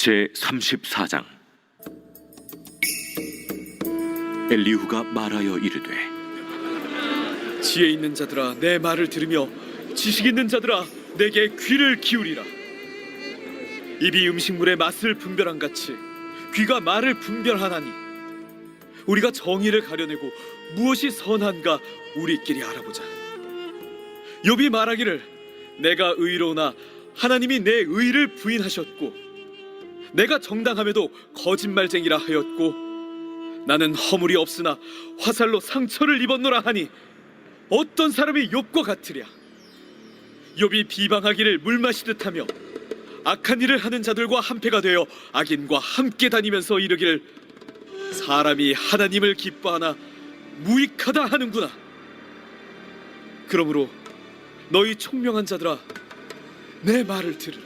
제34장. 엘리후가 말하여 이르되, 지혜 있는 자들아 내 말을 들으며 지식 있는 자들아 내게 귀를 기울이라. 입이 음식물의 맛을 분별한 같이 귀가 말을 분별하나니 우리가 정의를 가려내고 무엇이 선한가 우리끼리 알아보자. 욥이 말하기를 내가 의로우나 하나님이 내 의를 부인하셨고 내가 정당함에도 거짓말쟁이라 하였고 나는 허물이 없으나 화살로 상처를 입었노라 하니 어떤 사람이 욥과 같으랴. 욥이 비방하기를 물 마시듯 하며 악한 일을 하는 자들과 한패가 되어 악인과 함께 다니면서 이르기를 사람이 하나님을 기뻐하나 무익하다 하는구나. 그러므로 너희 총명한 자들아 내 말을 들으라.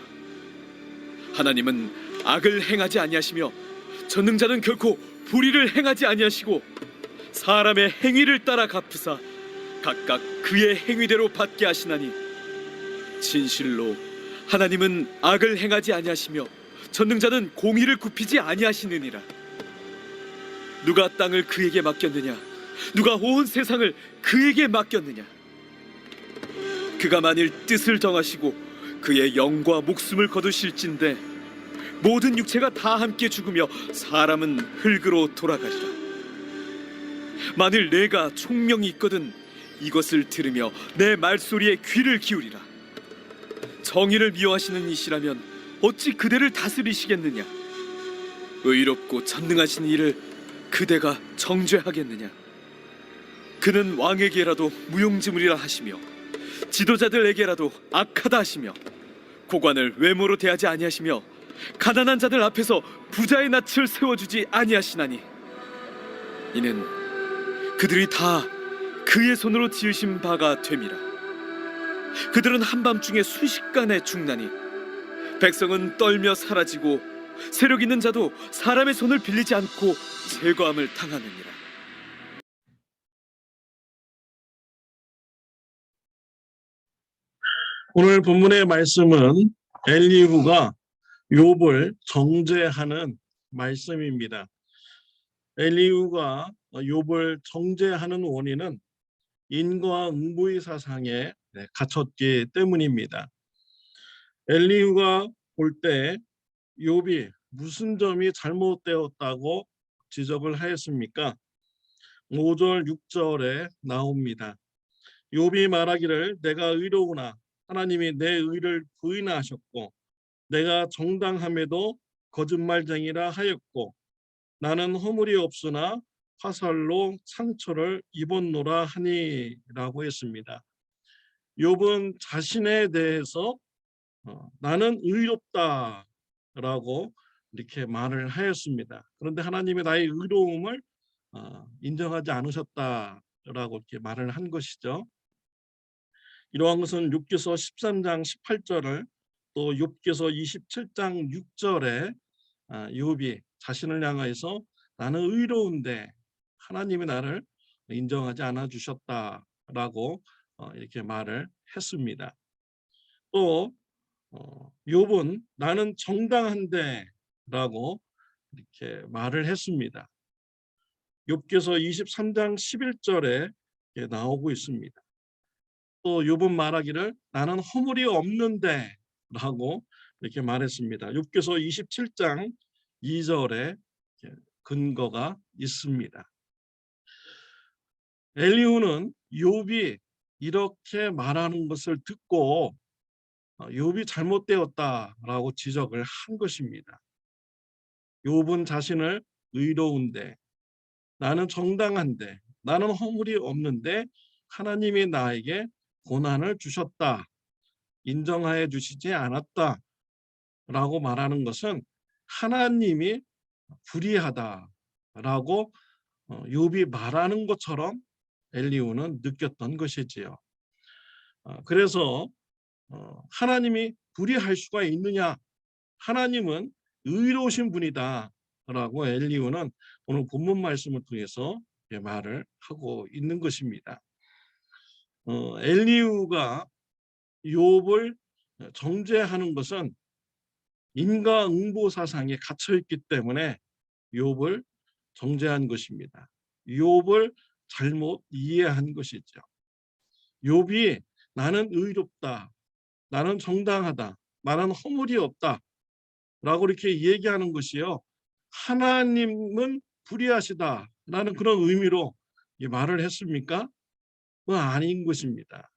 하나님은 악을 행하지 아니하시며 전능자는 결코 불의를 행하지 아니하시고 사람의 행위를 따라 갚으사 각각 그의 행위대로 받게 하시나니 진실로 하나님은 악을 행하지 아니하시며 전능자는 공의를 굽히지 아니하시느니라. 누가 땅을 그에게 맡겼느냐? 누가 온 세상을 그에게 맡겼느냐? 그가 만일 뜻을 정하시고 그의 영과 목숨을 거두실진데 모든 육체가 다 함께 죽으며 사람은 흙으로 돌아가리라. 만일 내가 총명이 있거든 이것을 들으며 내 말소리에 귀를 기울이라. 정의를 미워하시는 이시라면 어찌 그대를 다스리시겠느냐? 의롭고 전능하신 이를 그대가 정죄하겠느냐? 그는 왕에게라도 무용지물이라 하시며 지도자들에게라도 악하다 하시며 고관을 외모로 대하지 아니하시며 가난한 자들 앞에서 부자의 낯을 세워주지 아니하시나니 이는 그들이 다 그의 손으로 지으신 바가 됨이라. 그들은 한밤중에 순식간에 죽나니 백성은 떨며 사라지고 세력 있는 자도 사람의 손을 빌리지 않고 제거함을 당하느니라. 오늘 본문의 말씀은 엘리후가 욥을 정죄하는 말씀입니다. 엘리후가 욥을 정죄하는 원인은 인과응보의 사상에 갇혔기 때문입니다. 엘리후가 볼 때 욥이 무슨 점이 잘못되었다고 지적을 하였습니까? 5절 6절에 나옵니다. 욥이 말하기를 내가 의로우나 하나님이 내 의를 부인하셨고 내가 정당함에도 거짓말쟁이라 하였고 나는 허물이 없으나 화살로 상처를 입었노라 하니라고 했습니다. 욥은 자신에 대해서 나는 의롭다라고 이렇게 말을 하였습니다. 그런데 하나님이 나의 의로움을 인정하지 않으셨다라고 이렇게 말을 한 것이죠. 이러한 것은 욥기서 13장 18절을 또 욥기서 27장 6절에 욥이 자신을 향해서 나는 의로운데 하나님이 나를 인정하지 않아 주셨다라고 이렇게 말을 했습니다. 또 욥은 나는 정당한데라고 이렇게 말을 했습니다. 욥기서 23장 11절에 나오고 있습니다. 또 욥은 말하기를 나는 허물이 없는데 라고 이렇게 말했습니다. 욥기서 27장 2절에 근거가 있습니다. 엘리후는 욥이 이렇게 말하는 것을 듣고 욥이 잘못되었다라고 지적을 한 것입니다. 욥은 자신을 의로운데 나는 정당한데 나는 허물이 없는데 하나님이 나에게 고난을 주셨다. 인정하여 주시지 않았다라고 말하는 것은 하나님이 불의하다라고 욥이 말하는 것처럼 엘리후는 느꼈던 것이지요. 그래서 하나님이 불의할 수가 있느냐? 하나님은 의로우신 분이다라고 엘리후는 오늘 본문 말씀을 통해서 말을 하고 있는 것입니다. 엘리후가 욥을 정죄하는 것은 인과응보 사상에 갇혀 있기 때문에 욥을 정죄한 것입니다. 욥을 잘못 이해한 것이죠. 욥이 나는 의롭다, 나는 정당하다, 나는 허물이 없다 라고 이렇게 얘기하는 것이요, 하나님은 불의하시다라는 그런 의미로 이 말을 했습니까? 그건 아닌 것입니다.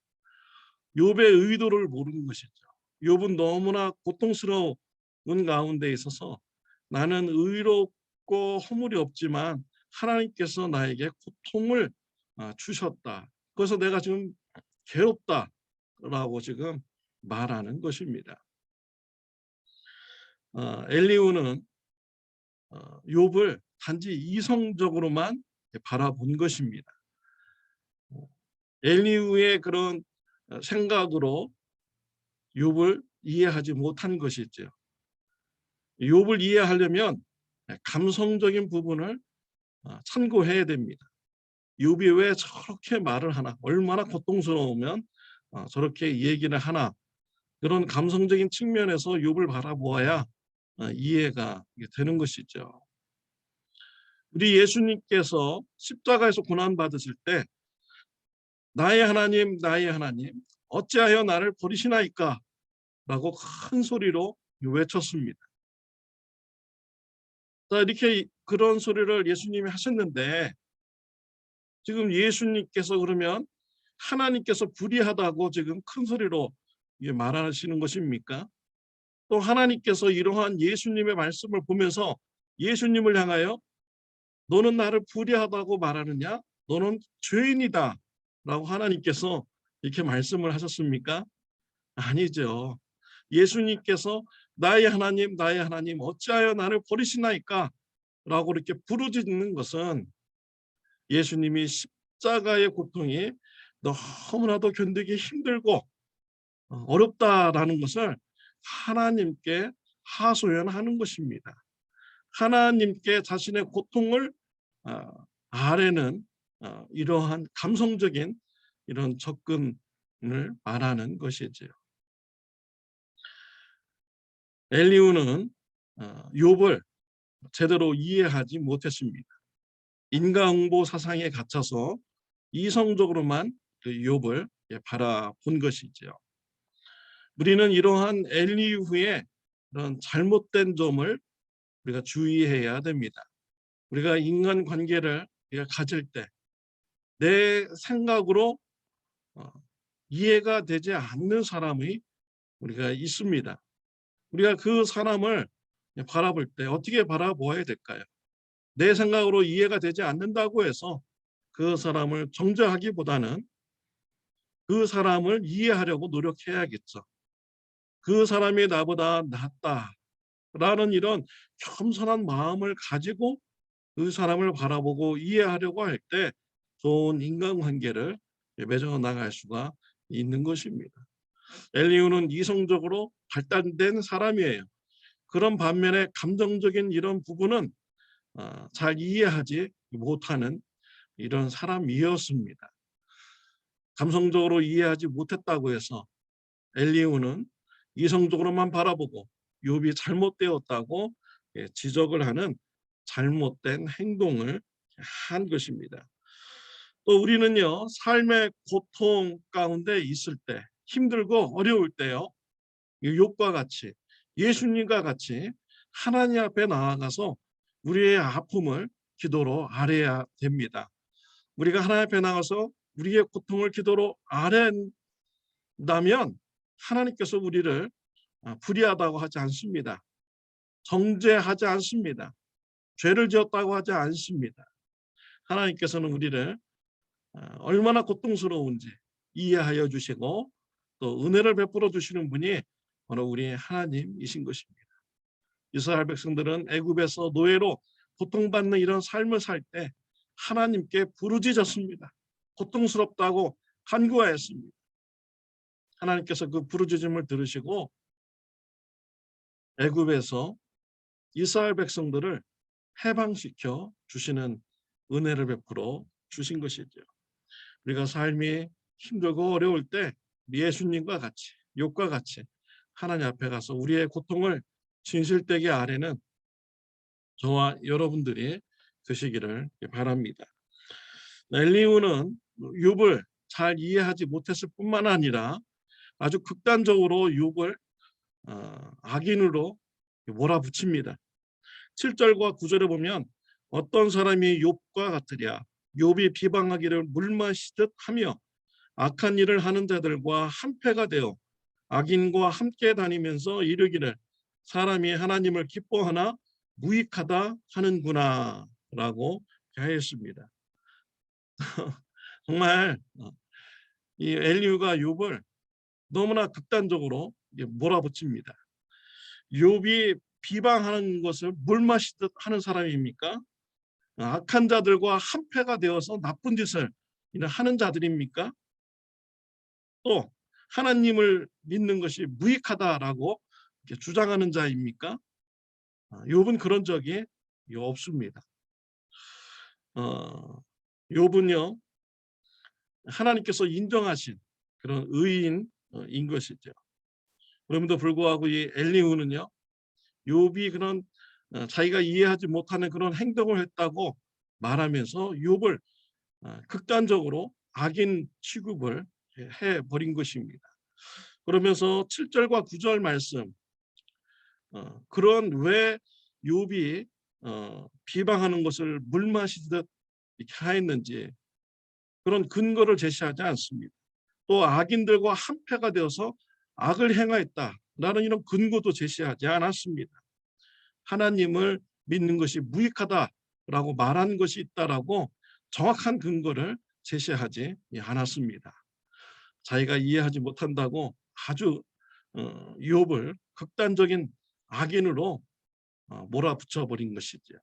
욥의 의도를 모르는 것이죠. 욥은 너무나 고통스러운 가운데 있어서 나는 의롭고 허물이 없지만 하나님께서 나에게 고통을 주셨다. 그래서 내가 지금 괴롭다라고 지금 말하는 것입니다. 엘리후는 욥을 단지 이성적으로만 바라본 것입니다. 엘리후의 그런 생각으로 욥을 이해하지 못한 것이죠. 욥을 이해하려면 감성적인 부분을 참고해야 됩니다. 욥이 왜 저렇게 말을 하나, 얼마나 고통스러우면 저렇게 얘기를 하나, 그런 감성적인 측면에서 욥을 바라보아야 이해가 되는 것이죠. 우리 예수님께서 십자가에서 고난 받으실 때 나의 하나님, 나의 하나님, 어찌하여 나를 버리시나이까? 라고 큰 소리로 외쳤습니다. 자, 이렇게 그런 소리를 예수님이 하셨는데 지금 예수님께서 그러면 하나님께서 불의하다고 지금 큰 소리로 말하시는 것입니까? 또 하나님께서 이러한 예수님의 말씀을 보면서 예수님을 향하여 너는 나를 불의하다고 말하느냐? 너는 죄인이다 라고 하나님께서 이렇게 말씀을 하셨습니까? 아니죠. 예수님께서 나의 하나님, 나의 하나님, 어찌하여 나를 버리시나이까? 라고 이렇게 부르짖는 것은 예수님이 십자가의 고통이 너무나도 견디기 힘들고 어렵다라는 것을 하나님께 하소연하는 것입니다. 하나님께 자신의 고통을 아뢰는 이러한 감성적인 이런 접근을 말하는 것이지요. 엘리후는 욥을 제대로 이해하지 못했습니다. 인과응보 사상에 갇혀서 이성적으로만 그 욥을 바라본 것이지요. 우리는 이러한 엘리후의 그런 잘못된 점을 우리가 주의해야 됩니다. 우리가 인간 관계를 가질 때 내 생각으로 이해가 되지 않는 사람이 우리가 있습니다. 우리가 그 사람을 바라볼 때 어떻게 바라보아야 될까요? 내 생각으로 이해가 되지 않는다고 해서 그 사람을 정죄하기보다는 그 사람을 이해하려고 노력해야겠죠. 그 사람이 나보다 낫다라는 이런 겸손한 마음을 가지고 그 사람을 바라보고 이해하려고 할 때 좋은 인간관계를 맺어 나갈 수가 있는 것입니다. 엘리후는 이성적으로 발달된 사람이에요. 그런 반면에 감정적인 이런 부분은 잘 이해하지 못하는 이런 사람이었습니다. 감성적으로 이해하지 못했다고 해서 엘리후는 이성적으로만 바라보고 욥이 잘못되었다고 지적을 하는 잘못된 행동을 한 것입니다. 또 우리는요, 삶의 고통 가운데 있을 때, 힘들고 어려울 때요, 욥과 같이, 예수님과 같이 하나님 앞에 나아가서 우리의 아픔을 기도로 아뢰야 됩니다. 우리가 하나님 앞에 나가서 우리의 고통을 기도로 아뢰다면 하나님께서 우리를 불의하다고 하지 않습니다. 정죄하지 않습니다. 죄를 지었다고 하지 않습니다. 하나님께서는 우리를 얼마나 고통스러운지 이해하여 주시고 또 은혜를 베풀어 주시는 분이 바로 우리 하나님이신 것입니다. 이스라엘 백성들은 애굽에서 노예로 고통받는 이런 삶을 살 때 하나님께 부르짖었습니다. 고통스럽다고 간구하였습니다. 하나님께서 그 부르짖음을 들으시고 애굽에서 이스라엘 백성들을 해방시켜 주시는 은혜를 베풀어 주신 것이죠. 우리가 삶이 힘들고 어려울 때 예수님과 같이 욥과 같이 하나님 앞에 가서 우리의 고통을 진실되기 아래는 저와 여러분들이 드시기를 바랍니다. 엘리후는 욥을 잘 이해하지 못했을 뿐만 아니라 아주 극단적으로 욥을 악인으로 몰아붙입니다. 7절과 9절에 보면 어떤 사람이 욥과 같으랴 욥이 비방하기를 물 마시듯 하며 악한 일을 하는 자들과 한패가 되어 악인과 함께 다니면서 이르기를 사람이 하나님을 기뻐하나 무익하다 하는구나 라고 하였습니다. 정말 이 엘리후가 욥을 너무나 극단적으로 몰아붙입니다. 욥이 비방하는 것을 물 마시듯 하는 사람입니까? 악한 자들과 한패가 되어서 나쁜 짓을 하는 자들입니까? 또 하나님을 믿는 것이 무익하다라고 주장하는 자입니까? 욥은 그런 적이 없습니다. 욥은요 하나님께서 인정하신 그런 의인인 것이죠. 그럼에도 불구하고 이 엘리후는요 욥이 그런 자기가 이해하지 못하는 그런 행동을 했다고 말하면서 욥을 극단적으로 악인 취급을 해버린 것입니다. 그러면서 7절과 9절 말씀 그런 왜 욥이 비방하는 것을 물 마시듯 이렇게 하였는지 그런 근거를 제시하지 않습니다. 또 악인들과 한패가 되어서 악을 행하였다라는 이런 근거도 제시하지 않았습니다. 하나님을 믿는 것이 무익하다라고 말한 것이 있다라고 정확한 근거를 제시하지 않았습니다. 자기가 이해하지 못한다고 아주 욥을 극단적인 악인으로 몰아붙여 버린 것이죠.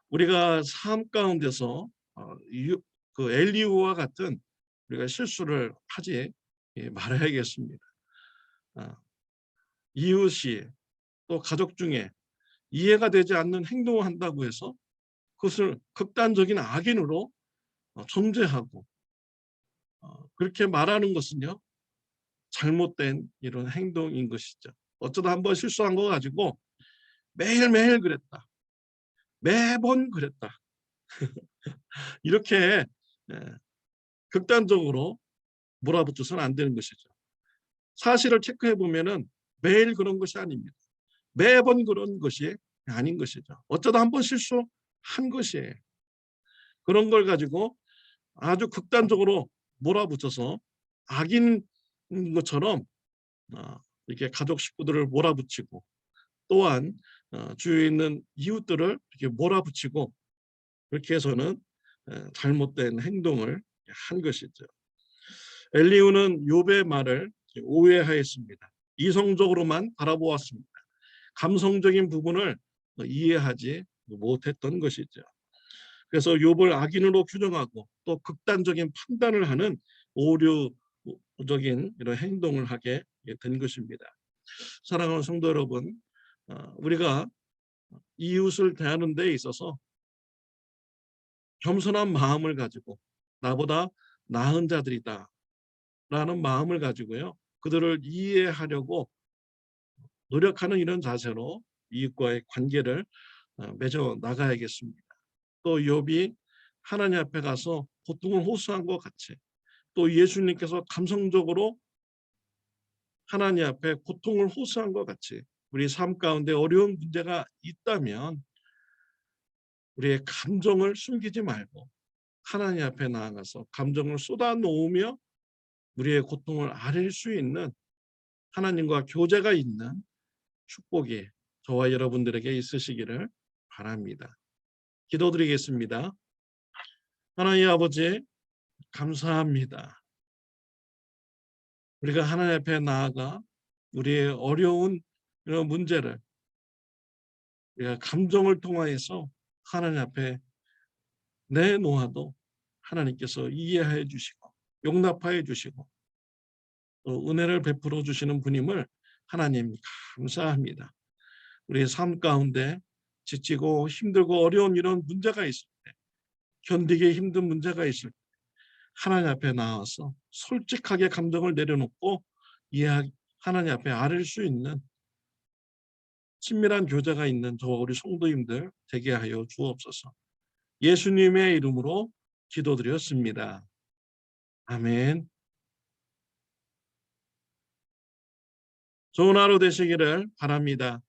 우리가 삶 가운데서 그 엘리후와 같은 우리가 실수를 하지 말아야겠습니다. 이웃이 또 가족 중에 이해가 되지 않는 행동을 한다고 해서 그것을 극단적인 악인으로 정죄하고 그렇게 말하는 것은요 잘못된 이런 행동인 것이죠. 어쩌다 한번 실수한 거 가지고 매일매일 그랬다. 매번 그랬다. 이렇게 극단적으로 몰아붙여서는 안 되는 것이죠. 사실을 체크해 보면은 매일 그런 것이 아닙니다. 매번 그런 것이 아닌 것이죠. 어쩌다 한번 실수한 것이에요. 그런 걸 가지고 아주 극단적으로 몰아붙여서 악인 것처럼 이렇게 가족 식구들을 몰아붙이고 또한 주위에 있는 이웃들을 이렇게 몰아붙이고 그렇게 해서는 잘못된 행동을 한 것이죠. 엘리후는 욥의 말을 오해하였습니다. 이성적으로만 바라보았습니다. 감성적인 부분을 이해하지 못했던 것이죠. 그래서 욥을 악인으로 규정하고 또 극단적인 판단을 하는 오류적인 이런 행동을 하게 된 것입니다. 사랑하는 성도 여러분, 우리가 이웃을 대하는 데 있어서 겸손한 마음을 가지고 나보다 나은 자들이다 라는 마음을 가지고요. 그들을 이해하려고 노력하는 이런 자세로 이웃과의 관계를 맺어 나가야겠습니다. 또 욥이 하나님 앞에 가서 고통을 호소한 것 같이 또 예수님께서 감성적으로 하나님 앞에 고통을 호소한 것 같이 우리 삶 가운데 어려운 문제가 있다면 우리의 감정을 숨기지 말고 하나님 앞에 나아가서 감정을 쏟아놓으며 우리의 고통을 아릴 수 있는 하나님과 교제가 있는 축복이 저와 여러분들에게 있으시기를 바랍니다. 기도드리겠습니다. 하나님 아버지 감사합니다. 우리가 하나님 앞에 나아가 우리의 어려운 이런 문제를 우리가 감정을 통하여서 하나님 앞에 내놓아도 하나님께서 이해해 주시고 용납하여 주시고 또 은혜를 베풀어 주시는 분임을 하나님 감사합니다. 우리의 삶 가운데 지치고 힘들고 어려운 이런 문제가 있을 때 견디기 힘든 문제가 있을 때 하나님 앞에 나와서 솔직하게 감정을 내려놓고 하나님 앞에 아릴 수 있는 친밀한 교제가 있는 저와 우리 성도님들 되게 하여 주옵소서. 예수님의 이름으로 기도드렸습니다. 아멘. 좋은 하루 되시기를 바랍니다.